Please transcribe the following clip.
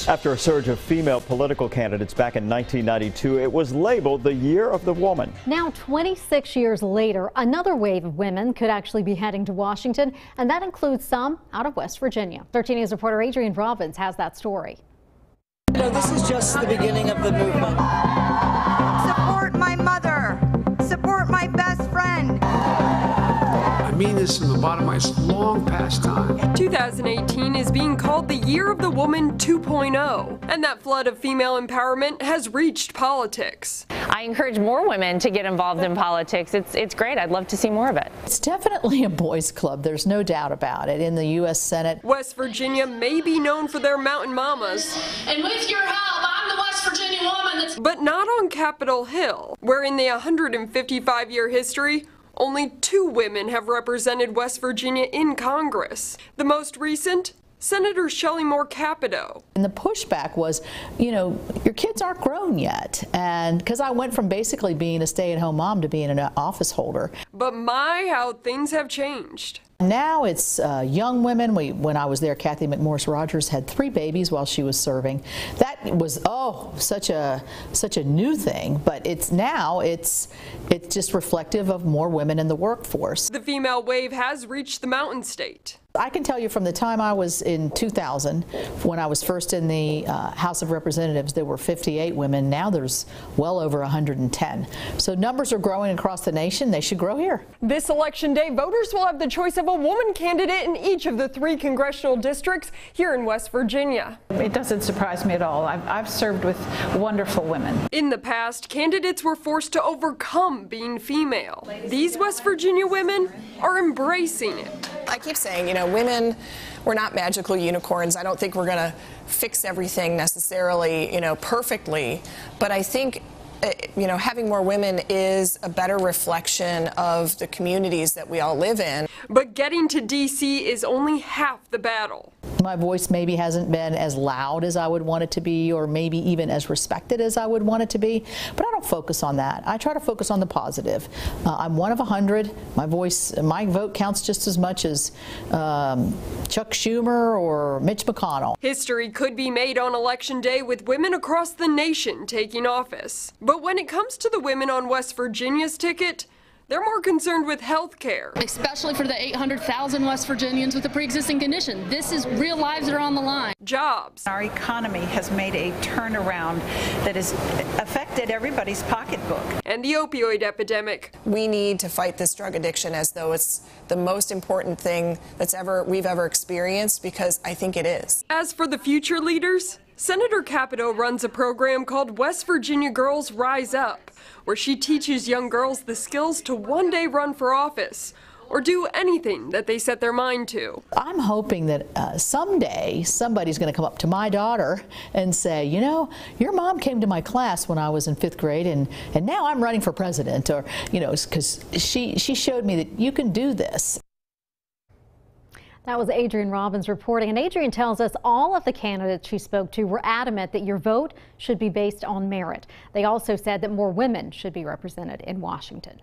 After a surge of female political candidates back in 1992, it was labeled the Year of the Woman. Now, 26 years later, another wave of women could actually be heading to Washington, and that includes some out of West Virginia. 13 News reporter Adrienne Robbins has that story. You know, this is just the beginning of the movement. Support my mother. Support my best friend. I mean this from the bottom of my long past time. 2018 is being called the Year of the Woman 2.0, and that flood of female empowerment has reached politics. I encourage more women to get involved in politics. It's great. I'd love to see more of it. It's definitely a boys' club. There's no doubt about it. In the U.S. Senate, West Virginia may be known for their mountain mamas. And with your help, I'm the West Virginia woman that's... But not on Capitol Hill, where in the 155-year history, only 2 women have represented West Virginia in Congress. The most recent, Senator Shelley Moore Capito. and the pushback was, you know, your kids aren't grown yet. And because I went from basically being a stay-at-home mom to being an office holder. But my, how things have changed. Now it's young women. When I was there, Kathy McMorris Rogers had 3 babies while she was serving. That was, such a new thing. But it's just reflective of more women in the workforce. The female wave has reached the Mountain State. I can tell you from the time I was in 2000, when I was first in the House of Representatives, there were 58 women. Now there's well over 110. So numbers are growing across the nation. They should grow here. This election day, voters will have the choice of a woman candidate in each of the 3 congressional districts here in West Virginia. It doesn't surprise me at all. I've served with wonderful women. In the past, candidates were forced to overcome being female. These West Virginia women are embracing it. I keep saying, you know, women, we're not magical unicorns. I don't think we're going to fix everything necessarily, you know, perfectly. But I think, you know, having more women is a better reflection of the communities that we all live in. But getting to D.C. is only half the battle. My voice maybe hasn't been as loud as I would want it to be, or maybe even as respected as I would want it to be. But I don't focus on that. I try to focus on the positive. I'm one of 100. My vote counts just as much as Chuck Schumer or Mitch McConnell. History could be made on Election Day with women across the nation taking office. But when it comes to the women on West Virginia's ticket, they're more concerned with health care. Especially for the 800,000 West Virginians with a pre-existing condition. This is real lives that are on the line. Jobs. Our economy has made a turnaround that has affected everybody's pocketbook. And the opioid epidemic. We need to fight this drug addiction as though it's the most important thing we've ever experienced, because I think it is. As for the future leaders, Senator Capito runs a program called West Virginia Girls Rise Up, where she teaches young girls the skills to one day run for office or do anything that they set their mind to. I'm hoping that someday somebody's going to come up to my daughter and say, you know, your mom came to my class when I was in 5th grade and now I'm running for president, or, you know, because she showed me that you can do this. That was Adrienne Robbins reporting, and Adrienne tells us all of the candidates she spoke to were adamant that your vote should be based on merit. They also said that more women should be represented in Washington.